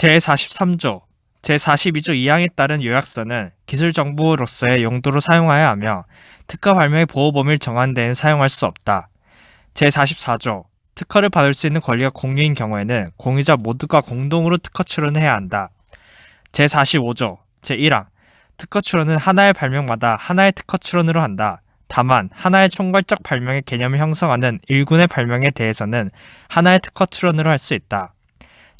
제43조, 제42조 2항에 따른 요약서는 기술정보로서의 용도로 사용하여야 하며 특허 발명의 보호 범위를 정하는 데는 사용할 수 없다. 제44조, 특허를 받을 수 있는 권리가 공유인 경우에는 공유자 모두가 공동으로 특허 출원을 해야 한다. 제45조, 제1항, 특허 출원은 하나의 발명마다 하나의 특허 출원으로 한다. 다만 하나의 총괄적 발명의 개념을 형성하는 일군의 발명에 대해서는 하나의 특허 출원으로 할 수 있다.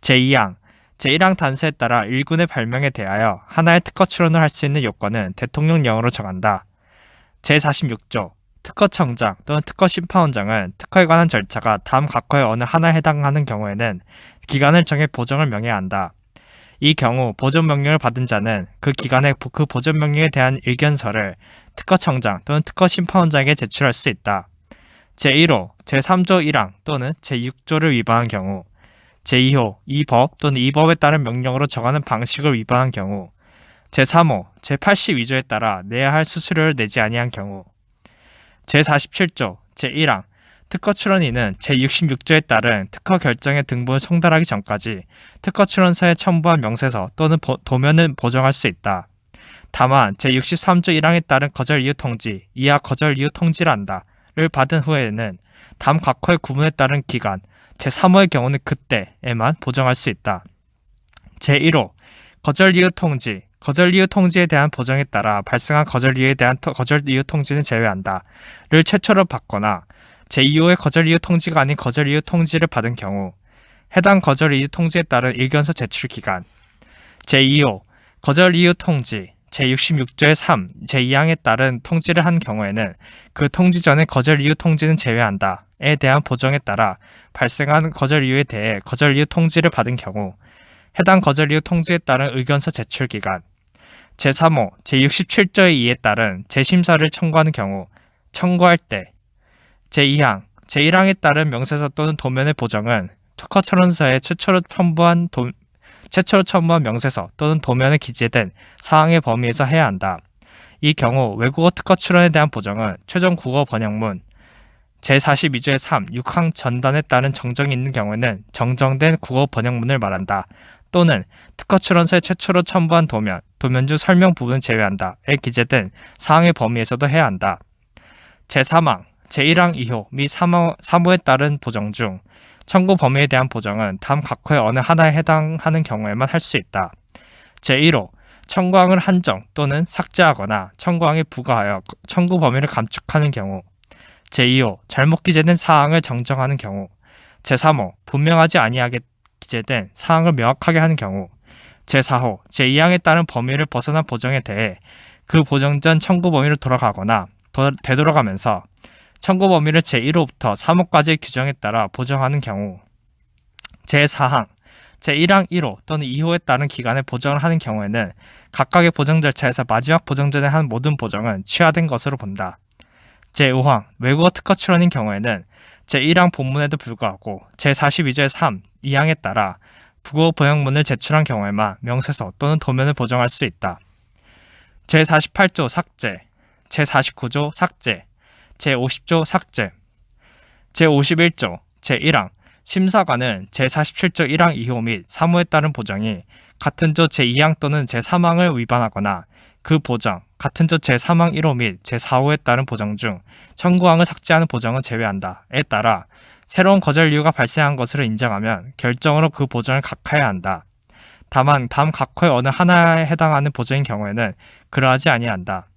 제2항, 제1항 단서에 따라 일군의 발명에 대하여 하나의 특허 출원을 할 수 있는 요건은 대통령령으로 정한다. 제46조, 특허청장 또는 특허심판원장은 특허에 관한 절차가 다음 각호의 어느 하나에 해당하는 경우에는 기간을 정해 보정을 명해야 한다. 이 경우 보존명령을 받은 자는 그 기간에 그 보존명령에 대한 의견서를 특허청장 또는 특허심판원장에게 제출할 수 있다. 제1호, 제3조 1항 또는 제6조를 위반한 경우, 제2호, 이 법 또는 이 법에 따른 명령으로 정하는 방식을 위반한 경우, 제3호, 제82조에 따라 내야 할 수수료를 내지 아니한 경우, 제47조, 제1항, 특허 출원인은 제66조에 따른 특허 결정의 등본을 송달하기 전까지 특허 출원서에 첨부한 명세서 또는 도면을 보정할 수 있다. 다만 제63조 1항에 따른 거절 이유 통지, 이하 거절 이유 통지를 한다를 받은 후에는 다음 각호의 구문에 따른 기간, 제3호의 경우는 그때에만 보정할 수 있다. 제1호, 거절 이유 통지, 거절 이유 통지에 대한 보정에 따라 발생한 거절 이유에 대한 거절 이유 통지는 제외한다를 최초로 받거나 제2호의 거절 이유 통지가 아닌 거절 이유 통지를 받은 경우, 해당 거절 이유 통지에 따른 의견서 제출 기간, 제2호, 거절 이유 통지, 제66조의 3, 제2항에 따른 통지를 한 경우에는 그 통지 전에 거절 이유 통지는 제외한다에 대한 보정에 따라 발생한 거절 이유에 대해 거절 이유 통지를 받은 경우, 해당 거절 이유 통지에 따른 의견서 제출 기간, 제3호, 제67조의 2에 따른 재심사를 청구하는 경우, 청구할 때, 제2항, 제1항에 따른 명세서 또는 도면의 보정은 특허 출원서에 최초로 첨부한 명세서 또는 도면에 기재된 사항의 범위에서 해야 한다. 이 경우 외국어 특허 출원에 대한 보정은 최종 국어 번역문, 제42조의 3, 6항 전단에 따른 정정이 있는 경우에는 정정된 국어 번역문을 말한다. 또는 특허 출원서에 최초로 첨부한 도면 중 설명 부분을 제외한다에 기재된 사항의 범위에서도 해야 한다. 제3항, 제1항 2호 및 3호에 따른 보정 중 청구 범위에 대한 보정은 다음 각호의 어느 하나에 해당하는 경우에만 할 수 있다. 제1호, 청구항을 한정 또는 삭제하거나 청구항에 부과하여 청구 범위를 감축하는 경우, 제2호, 잘못 기재된 사항을 정정하는 경우, 제3호, 분명하지 아니하게 기재된 사항을 명확하게 하는 경우, 제4호, 제2항에 따른 범위를 벗어난 보정에 대해 그 보정 전 청구 범위로 돌아가거나 되돌아가면서 청구 범위를 제1호부터 3호까지의 규정에 따라 보정하는 경우, 제4항, 제1항 1호 또는 2호에 따른 기간에 보정을 하는 경우에는 각각의 보정 절차에서 마지막 보정 전에 한 모든 보정은 취하된 것으로 본다. 제5항, 외국어 특허 출원인 경우에는 제1항 본문에도 불구하고 제42조의 3, 2항에 따라 국어 번역문을 제출한 경우에만 명세서 또는 도면을 보정할 수 있다. 제48조 삭제, 제49조 삭제, 제50조 삭제, 제51조, 제1항, 심사관은 제47조 1항 2호 및 3호에 따른 보정이 같은 조 제2항 또는 제3항을 위반하거나 그 보정, 같은 조 제3항 1호 및 제4호에 따른 보정 중 청구항을 삭제하는 보정은 제외한다에 따라 새로운 거절 이유가 발생한 것으로 인정하면 결정으로 그 보정을 각하해야 한다. 다만 다음 각호의 어느 하나에 해당하는 보정인 경우에는 그러하지 아니한다.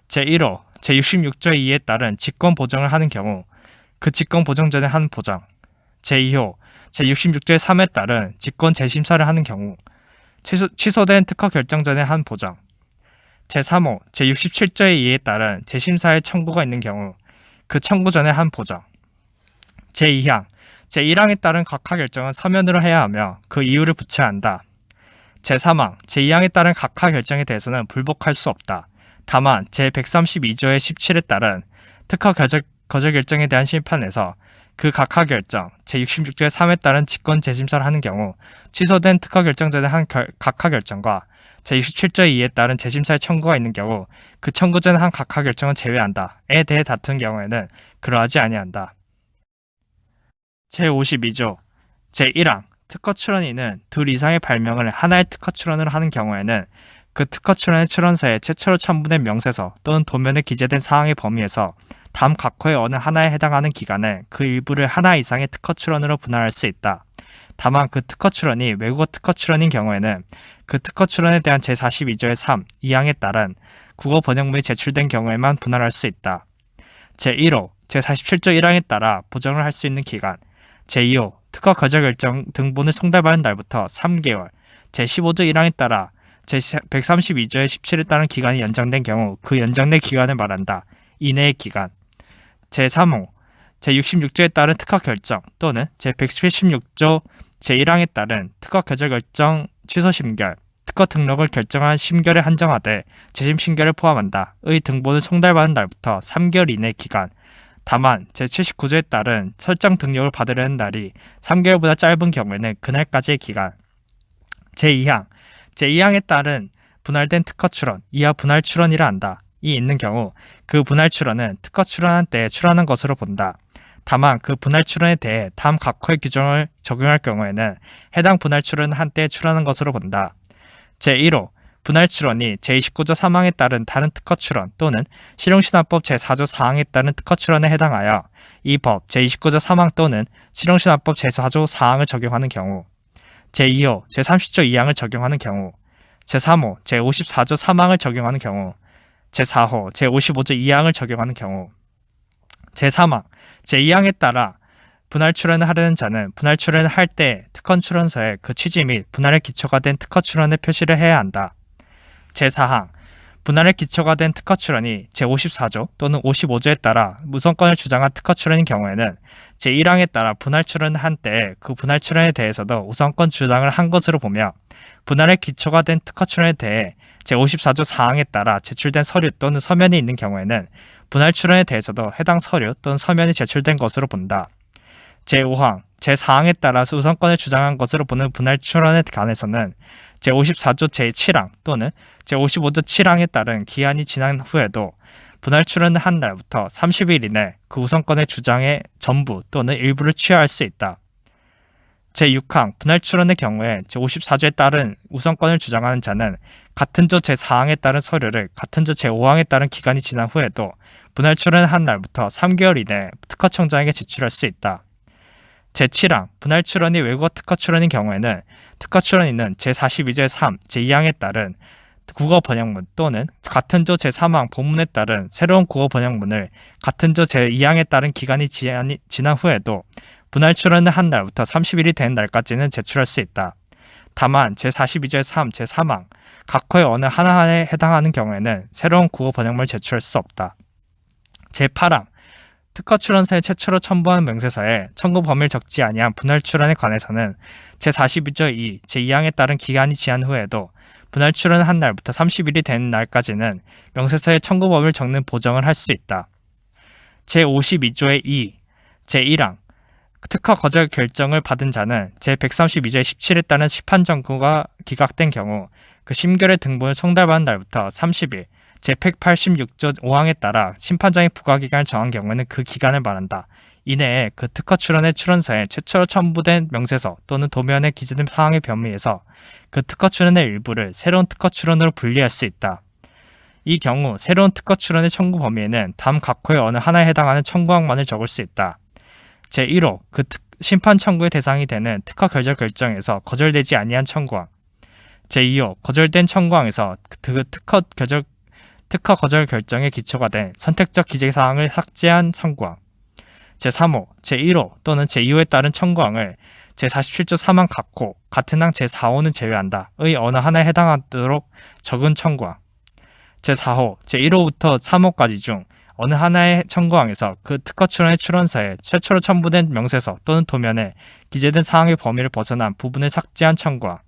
제1호, 제66조의 2에 따른 직권 보정을 하는 경우 그 직권 보정 전에 한 보정, 제2호, 제66조의 3에 따른 직권 재심사를 하는 경우 취소된 특허 결정 전에 한 보정, 제3호, 제67조의 2에 따른 재심사의 청구가 있는 경우 그 청구 전에 한 보정, 제2항, 제1항에 따른 각하 결정은 서면으로 해야 하며 그 이유를 붙여야 한다. 제3항, 제2항에 따른 각하 결정에 대해서는 불복할 수 없다. 다만 제132조의 17에 따른 특허 거절 결정에 대한 심판에서 그 각하 결정, 제66조의 3에 따른 직권 재심사를 하는 경우 취소된 특허 결정 전에 한 각하 결정과 제67조의 2에 따른 재심사의 청구가 있는 경우 그 청구 전에 한 각하 결정은 제외한다에 대해 다툰 경우에는 그러하지 아니한다. 제52조 제1항 특허 출원인은 둘 이상의 발명을 하나의 특허 출원으로 하는 경우에는 그 특허 출원의 출원서에 최초로 첨부된 명세서 또는 도면에 기재된 사항의 범위에서 다음 각호의 어느 하나에 해당하는 기간을 그 일부를 하나 이상의 특허 출원으로 분할할 수 있다. 다만 그 특허 출원이 외국어 특허 출원인 경우에는 그 특허 출원에 대한 제42조의 3, 2항에 따른 국어 번역문이 제출된 경우에만 분할할 수 있다. 제1호, 제47조 1항에 따라 보정을 할 수 있는 기간, 제2호, 특허 거절 결정 등본을 송달받은 날부터 3개월, 제15조 1항에 따라 제132조의 17에 따른 기간이 연장된 경우 그 연장된 기간을 말한다. 이내의 기간. 제3호, 제66조에 따른 특허 결정 또는 제176조 제1항에 따른 특허 거절 결정 취소 심결, 특허 등록을 결정한 심결에 한정하되 재심 심결을 포함한다. 의 등본을 송달받은 날부터 3개월 이내 기간. 다만 제79조에 따른 설정 등록을 받으려는 날이 3개월보다 짧은 경우에는 그날까지의 기간. 제2항, 제2항에 따른 분할된 특허 출원, 이하 분할 출원이라 한다. 이 있는 경우 그 분할 출원은 특허 출원한 때에 출원한 것으로 본다. 다만 그 분할 출원에 대해 다음 각호의 규정을 적용할 경우에는 해당 분할 출원은 한때에 출원한 것으로 본다. 제1호, 분할 출원이 제29조 3항에 따른 다른 특허 출원 또는 실용신화법 제4조 4항에 따른 특허 출원에 해당하여 이 법 제29조 3항 또는 실용신화법 제4조 4항을 적용하는 경우, 제2호, 제30조 2항을 적용하는 경우, 제3호, 제54조 3항을 적용하는 경우, 제4호, 제55조 2항을 적용하는 경우, 제3항, 제2항에 따라 분할 출원을 하려는 자는 분할 출원을 할 때 특허 출원서에 그 취지 및 분할의 기초가 된 특허 출원의 표시를 해야 한다. 제4항, 분할의 기초가 된 특허 출원이 제54조 또는 55조에 따라 우선권을 주장한 특허 출원인 경우에는 제1항에 따라 분할 출원을 한 때에 그 분할 출원에 대해서도 우선권 주장을 한 것으로 보며 분할의 기초가 된 특허 출원에 대해 제54조 4항에 따라 제출된 서류 또는 서면이 있는 경우에는 분할 출원에 대해서도 해당 서류 또는 서면이 제출된 것으로 본다. 제5항, 제4항에 따라서 우선권을 주장한 것으로 보는 분할 출원에 관해서는 제54조 제7항 또는 제55조 7항에 따른 기한이 지난 후에도 분할 출원을 한 날부터 30일 이내 그 우선권의 주장의 전부 또는 일부를 취하할 수 있다. 제6항, 분할 출원의 경우에 제54조에 따른 우선권을 주장하는 자는 같은 조 제4항에 따른 서류를 같은 조 제5항에 따른 기간이 지난 후에도 분할 출원을 한 날부터 3개월 이내 특허청장에게 제출할 수 있다. 제7항, 분할 출원이 외국어 특허 출원인 경우에는 특허 출원인은 제42조의 3, 제2항에 따른 국어 번역문 또는 같은 조 제3항 본문에 따른 새로운 국어 번역문을 같은 조 제2항에 따른 기간이 지난 후에도 분할 출원을 한 날부터 30일이 된 날까지는 제출할 수 있다. 다만 제42조의 3, 제3항 각호의 어느 하나에 해당하는 경우에는 새로운 국어 번역문을 제출할 수 없다. 제8항, 특허 출원서에 최초로 첨부한 명세서에 청구 범위를 적지 아니한 분할 출원에 관해서는 제42조 2, 제2항에 따른 기간이 지난 후에도 분할 출원을 한 날부터 30일이 된 날까지는 명세서에 청구 범위를 적는 보정을 할 수 있다. 제52조의 2, 제1항, 특허 거절 결정을 받은 자는 제132조의 17에 따른 시판 정구가 기각된 경우 그 심결의 등본을 송달받은 날부터 30일, 제186조 5항에 따라 심판장이 부과기간을 정한 경우에는 그 기간을 말한다. 이내에 그 특허 출원의 출원서에 최초로 첨부된 명세서 또는 도면에 기재된 사항의 범위에서 그 특허 출원의 일부를 새로운 특허 출원으로 분리할 수 있다. 이 경우 새로운 특허 출원의 청구 범위에는 다음 각호의 어느 하나에 해당하는 청구항만을 적을 수 있다. 제1호, 그 심판 청구의 대상이 되는 특허 거절 결정에서 거절되지 아니한 청구항. 제2호, 거절된 청구항에서 그 특허 거절 결정의 기초가 된 선택적 기재사항을 삭제한 청구항. 제3호, 제1호 또는 제2호에 따른 청구항을 제47조 3항 각호, 같은 항 제4호는 제외한다. 의 어느 하나에 해당하도록 적은 청구항. 제4호, 제1호부터 3호까지 중 어느 하나의 청구항에서 그 특허 출원의 출원서에 최초로 첨부된 명세서 또는 도면에 기재된 사항의 범위를 벗어난 부분을 삭제한 청구항.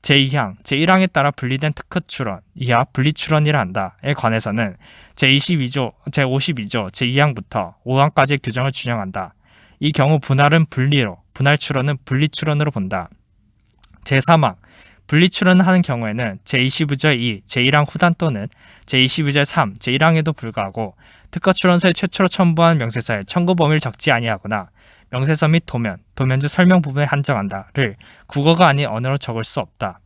제2항, 제1항에 따라 분리된 특허 출원, 이하 분리 출원이라 한다에 관해서는 제52조, 제52조, 제2항부터 5항까지의 규정을 준용한다. 이 경우 분할은 분리로, 분할 출원은 분리 출원으로 본다. 제3항, 분리 출원을 하는 경우에는 제22조 2, 제1항 후단 또는 제22조 3, 제1항에도 불구하고 특허 출원서에 최초로 첨부한 명세서에 청구 범위를 적지 아니하거나 명세서 및 도면, 도면지 설명 부분에 한정한다를 국어가 아닌 언어로 적을 수 없다.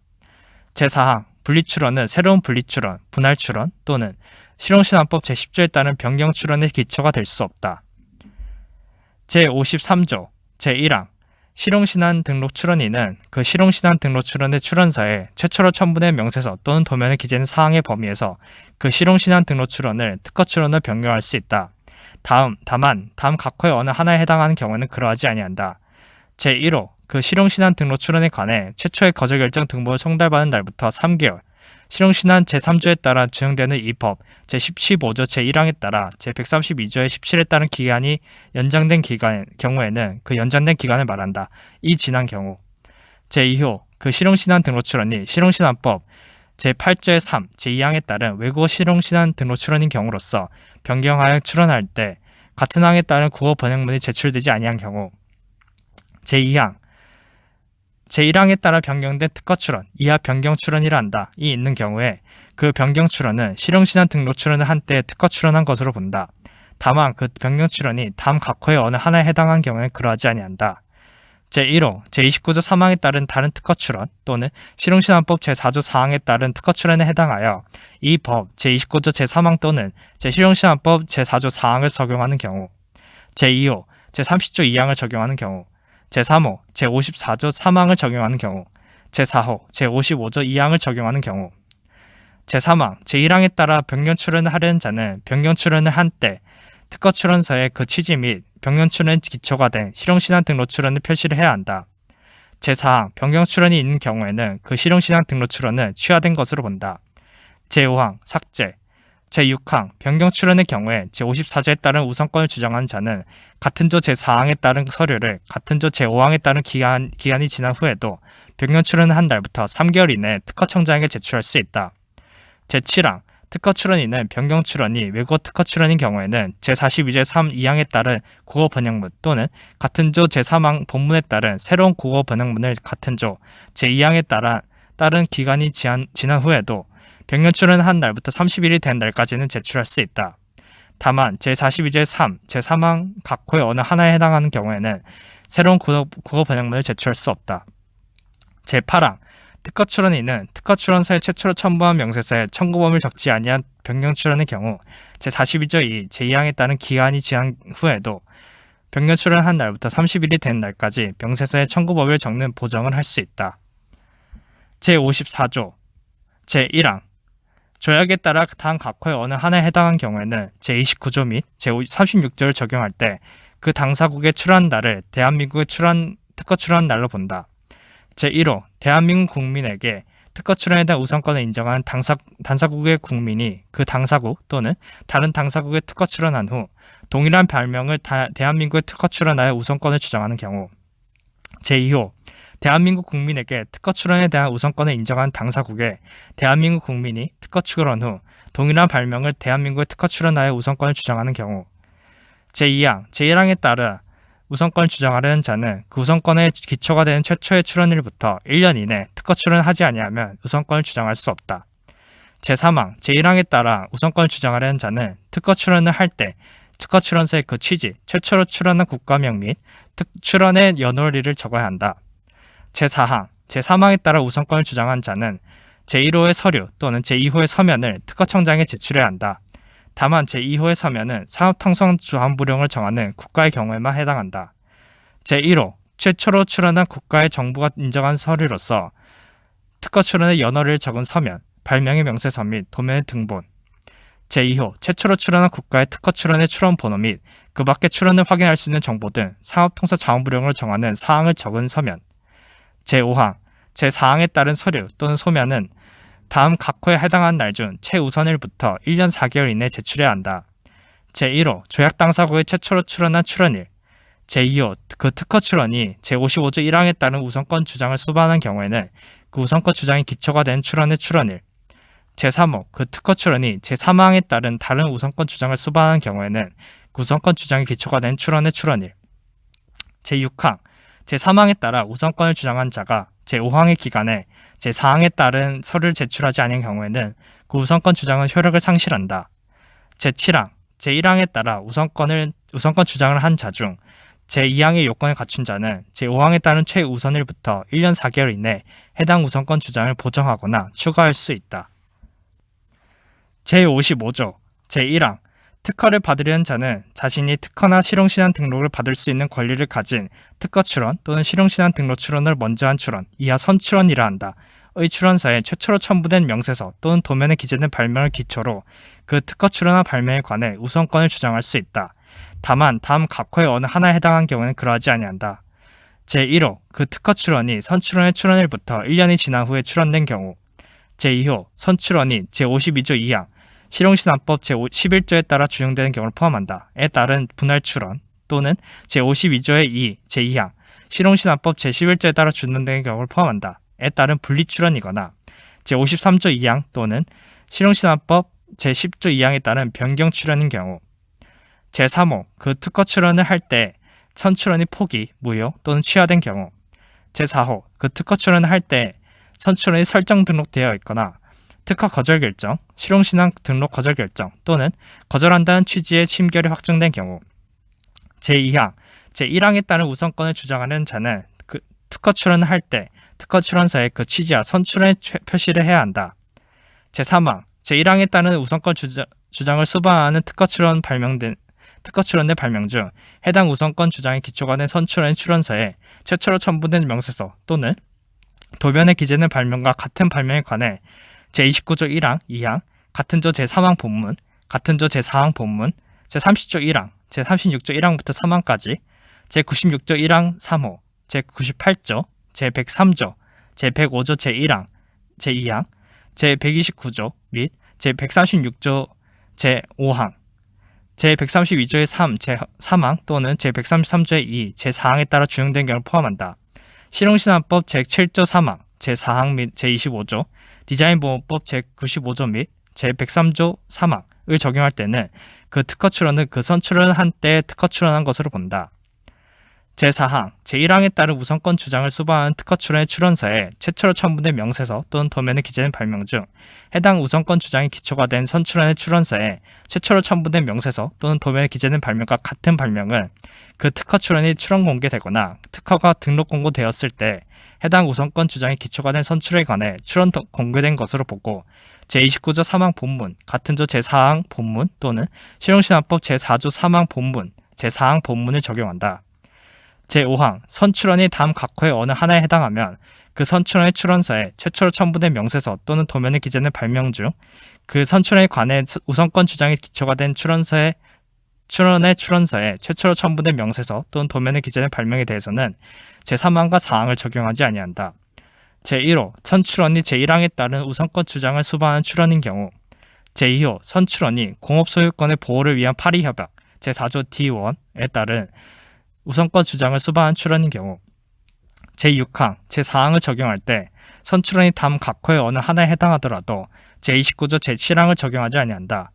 제4항 분리출원은 새로운 분리출원, 분할출원 또는 실용신안법 제10조에 따른 변경출원의 기초가 될 수 없다. 제53조 제1항 실용신안 등록 출원인은 그 실용신안 등록 출원의 출원서에 최초로 첨부된 명세서 또는 도면에 기재된 사항의 범위에서 그 실용신안 등록 출원을 특허 출원으로 변경할 수 있다. 다만 다음 각호의 어느 하나에 해당하는 경우는 그러하지 아니한다. 제1호 그 실용신안 등록 출원에 관해 최초의 거절결정 등본을 송달받은 날부터 3개월, 실용신안 제3조에 따라 준용되는 이 법 제15조 제1항에 따라 제132조의 17에 따른 기간이 연장된 경우에는 그 연장된 기간을 말한다. 이 지난 경우. 제2호 그 실용신안 등록 출원이 실용신안법 제8조의 3, 제2항에 따른 외국어 실용신안 등록 출원인 경우로서 변경하여 출원할 때 같은 항에 따른 국어 번역문이 제출되지 아니한 경우. 제2항 제1항에 따라 변경된 특허 출원, 이하 변경 출원이라 한다. 이 있는 경우에 그 변경 출원은 실용신안 등록 출원을 한때 특허 출원한 것으로 본다. 다만 그 변경 출원이 다음 각호의 어느 하나에 해당한 경우에 그러하지 아니한다. 제1호, 제29조 3항에 따른 다른 특허 출원 또는 실용신안법 제4조 4항에 따른 특허 출원에 해당하여 이 법 제29조 제3항 또는 제 실용신안법 제4조 4항을 적용하는 경우. 제2호, 제30조 2항을 적용하는 경우. 제3호, 제54조 3항을 적용하는 경우, 제4호, 제55조 2항을 적용하는 경우. 제3항, 제1항에 따라 변경 출원을 하려는 자는 변경 출원을 한 때 특허 출원서에 그 취지 및 변경 출원의 기초가 된 실용신안 등록 출원을 표시를 해야 한다. 제4항, 변경 출원이 있는 경우에는 그 실용신안 등록 출원은 취하된 것으로 본다. 제5항, 삭제. 제6항, 변경 출원의 경우에 제54조에 따른 우선권을 주장하는 자는 같은 조 제4항에 따른 서류를 같은 조 제5항에 따른 기간이 지난 후에도 변경 출원을 한 날부터 3개월 이내에 특허청장에게 제출할 수 있다. 제7항, 특허 출원인은 변경 출원이 외국어 특허 출원인 경우에는 제42조 3, 2항에 따른 국어 번역문 또는 같은 조 제3항 본문에 따른 새로운 국어 번역문을 같은 조 제2항에 따른 기간이 지난 후에도 변경 출원을 한 날부터 30일이 된 날까지는 제출할 수 있다. 다만 제42조의 3, 제3항 각호의 어느 하나에 해당하는 경우에는 새로운 국어 번역문을 제출할 수 없다. 제8항 특허 출원인은 특허 출원서에 최초로 첨부한 명세서에 청구범위를 적지 아니한 변경 출원의 경우 제42조 2, 제2항에 따른 기간이 지난 후에도 변경 출원한 날부터 30일이 된 날까지 명세서에 청구범위를 적는 보정을 할 수 있다. 제54조 제1항 조약에 따라 다음 각호의 어느 하나에 해당한 경우에는 제29조 및 제36조를 적용할 때 그 당사국의 출원 날을 대한민국의 특허 출원 날로 본다. 제1호 대한민국 국민에게 특허 출원에 대한 우선권을 인정하는 당사국의 국민이 그 당사국 또는 다른 당사국에 특허 출원한 후 동일한 발명을 대한민국의 특허 출원하여 우선권을 주장하는 경우. 제2호 대한민국 국민에게 특허 출원에 대한 우선권을 인정한 당사국에 대한민국 국민이 특허 출원 후 동일한 발명을 대한민국에 특허 출원하여 우선권을 주장하는 경우. 제2항, 제1항에 따라 우선권을 주장하려는 자는 그 우선권의 기초가 되는 최초의 출원일부터 1년 이내 특허 출원하지 아니하면 우선권을 주장할 수 없다. 제3항, 제1항에 따라 우선권을 주장하려는 자는 특허 출원을 할 때 특허 출원서의 그 취지, 최초로 출원한 국가명 및 출원의 연월일을 적어야 한다. 제4항, 제3항에 따라 우선권을 주장한 자는 제1호의 서류 또는 제2호의 서면을 특허청장에 제출해야 한다. 다만 제2호의 서면은 산업통상조합부령을 정하는 국가의 경우에만 해당한다. 제1호, 최초로 출원한 국가의 정부가 인정한 서류로서 특허 출원의 연월을 적은 서면, 발명의 명세서 및 도면의 등본. 제2호, 최초로 출원한 국가의 특허 출원의 출원 번호 및 그 밖의 출원을 확인할 수 있는 정보 등 산업통상자원부령을 정하는 사항을 적은 서면. 제5항, 제4항에 따른 서류 또는 소면은 다음 각호에 해당하는 날 중 최우선일부터 1년 4개월 이내에 제출해야 한다. 제1호, 조약 당사국의 최초로 출원한 출원일. 제2호, 그 특허 출원이 제55조 1항에 따른 우선권 주장을 수반한 경우에는 그 우선권 주장이 기초가 된 출원의 출원일. 제3호, 그 특허 출원이 제3항에 따른 다른 우선권 주장을 수반한 경우에는 그 우선권 주장이 기초가 된 출원의 출원일. 제6항, 제3항에 따라 우선권을 주장한 자가 제5항의 기간에 제4항에 따른 서류를 제출하지 않은 경우에는 그 우선권 주장은 효력을 상실한다. 제7항, 제1항에 따라 우선권 주장을 한 자 중 제2항의 요건을 갖춘 자는 제5항에 따른 최우선일부터 1년 4개월 이내 해당 우선권 주장을 보정하거나 추가할 수 있다. 제55조 제1항 특허를 받으려는 자는 자신이 특허나 실용신안 등록을 받을 수 있는 권리를 가진 특허 출원 또는 실용신안 등록 출원을 먼저 한 출원, 이하 선출원이라 한다. 의 출원서에 최초로 첨부된 명세서 또는 도면에 기재된 발명을 기초로 그 특허 출원과 발명에 관해 우선권을 주장할 수 있다. 다만 다음 각호의 어느 하나에 해당한 경우는 그러하지 아니한다. 제1호 그 특허 출원이 선출원의 출원일부터 1년이 지난 후에 출원된 경우. 제2호 선출원이 제52조 2항 실용신안법 제11조에 따라 준용되는 경우를 포함한다. 에 따른 분할 출원 또는 제52조의 2, 제2항 실용신안법 제11조에 따라 준용되는 경우를 포함한다. 에 따른 분리 출원이거나 제53조 2항 또는 실용신안법 제10조 2항에 따른 변경 출원인 경우. 제3호 그 특허 출원을 할 때 선출원이 포기, 무효 또는 취하된 경우. 제4호 그 특허 출원을 할 때 선출원이 설정 등록되어 있거나 특허 거절 결정, 실용신안 등록 거절 결정 또는 거절한다는 취지의 심결이 확정된 경우. 제2항, 제1항에 따른 우선권을 주장하는 자는 그 특허 출원을 할 때 특허 출원서에 그 취지와 선출원의 표시를 해야 한다. 제3항, 제1항에 따른 우선권 주장을 수반하는 특허 출원 내 발명 중 해당 우선권 주장에 기초가 된 선출원의 출원서에 최초로 첨부된 명세서 또는 도면에 기재된 발명과 같은 발명에 관해 제29조 1항, 2항, 같은 조 제3항 본문, 같은 조 제4항 본문, 제30조 1항, 제36조 1항부터 3항까지, 제96조 1항 3호, 제98조, 제103조, 제105조 제1항, 제2항, 제129조 및 제136조 제5항, 제132조의 3, 제3항 또는 제133조의 2, 제4항에 따라 준용된 경우를 포함한다. 실용신안법 제7조 3항, 제4항 및 제25조, 디자인보호법 제95조 및 제103조 3항을 적용할 때는 그 특허 출원은 그 선출원을 한 때 특허 출원한 것으로 본다. 제4항, 제1항에 따른 우선권 주장을 수반하는 특허 출원의 출원서에 최초로 첨부된 명세서 또는 도면에 기재된 발명 중 해당 우선권 주장이 기초가 된 선출원의 출원서에 최초로 첨부된 명세서 또는 도면에 기재된 발명과 같은 발명은 그 특허 출원이 출원 공개되거나 특허가 등록 공고되었을 때 해당 우선권 주장이 기초가 된 선출에 관해 출원 공개된 것으로 보고 제29조 3항 본문, 같은 조 제4항 본문 또는 실용신안법 제4조 3항 본문, 제4항 본문을 적용한다. 제5항 선출원이 다음 각호의 어느 하나에 해당하면 그 선출원의 출원서에 최초로 첨부된 명세서 또는 도면에 기재된 발명 중 그 선출원에 관해 우선권 주장이 기초가 된 출원의 출원서에 최초로 첨부된 명세서 또는 도면에 기재된 발명에 대해서는 제3항과 4항을 적용하지 아니한다. 제1호 선출원이 제1항에 따른 우선권 주장을 수반하는 출원인 경우. 제2호 선출원이 공업소유권의 보호를 위한 파리협약 제4조 D1에 따른 우선권 주장을 수반한 출원인 경우. 제6항, 제4항을 적용할 때 선출원이 다음 각호의 어느 하나에 해당하더라도 제29조 제7항을 적용하지 아니한다.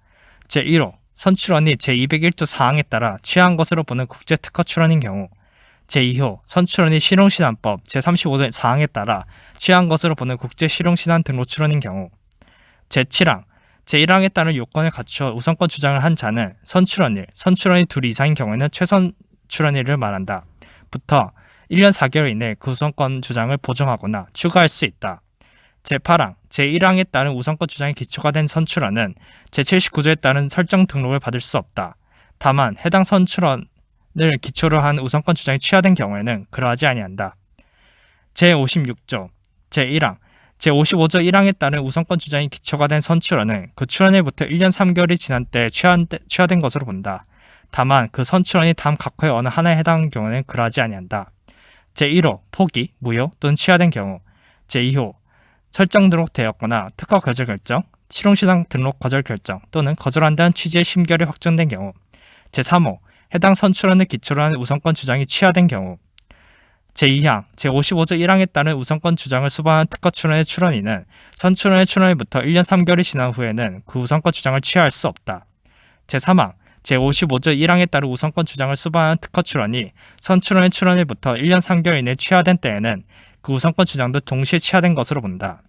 제1호, 선출원이 제201조 4항에 따라 취한 것으로 보는 국제특허 출원인 경우. 제2호, 선출원이 실용신안법 제35조 4항에 따라 취한 것으로 보는 국제실용신안 등록 출원인 경우. 제7항, 제1항에 따른 요건을 갖추어 우선권 주장을 한 자는 선출원이 둘 이상인 경우에는 최선 출원일을 말한다. 부터 1년 4개월 이내에 그 우선권 주장을 보정하거나 추가할 수 있다. 제8항, 제1항에 따른 우선권 주장이 기초가 된 선출원은 제79조에 따른 설정 등록을 받을 수 없다. 다만 해당 선출원을 기초로 한 우선권 주장이 취하된 경우에는 그러하지 아니한다. 제56조, 제1항, 제55조 1항에 따른 우선권 주장이 기초가 된 선출원은 그 출원일부터 1년 3개월이 지난 때 취하된 것으로 본다. 다만 그 선출원이 다음 각호의 어느 하나에 해당하는 경우는 그러하지 아니한다. 제1호 포기, 무효 또는 취하된 경우. 제2호 설정 등록되었거나 특허 거절 결정, 실용신안 등록 거절 결정 또는 거절한다는 취지의 심결이 확정된 경우. 제3호 해당 선출원을 기초로 한 우선권 주장이 취하된 경우. 제2항, 제55조 1항에 따른 우선권 주장을 수반한 특허 출원의 출원인은 선출원의 출원일부터 1년 3개월이 지난 후에는 그 우선권 주장을 취하할 수 없다. 제3항, 제55조 1항에 따른 우선권 주장을 수반한 특허 출원이 선출원의 출원일부터 1년 3개월 이내에 취하된 때에는 그 우선권 주장도 동시에 취하된 것으로 본다.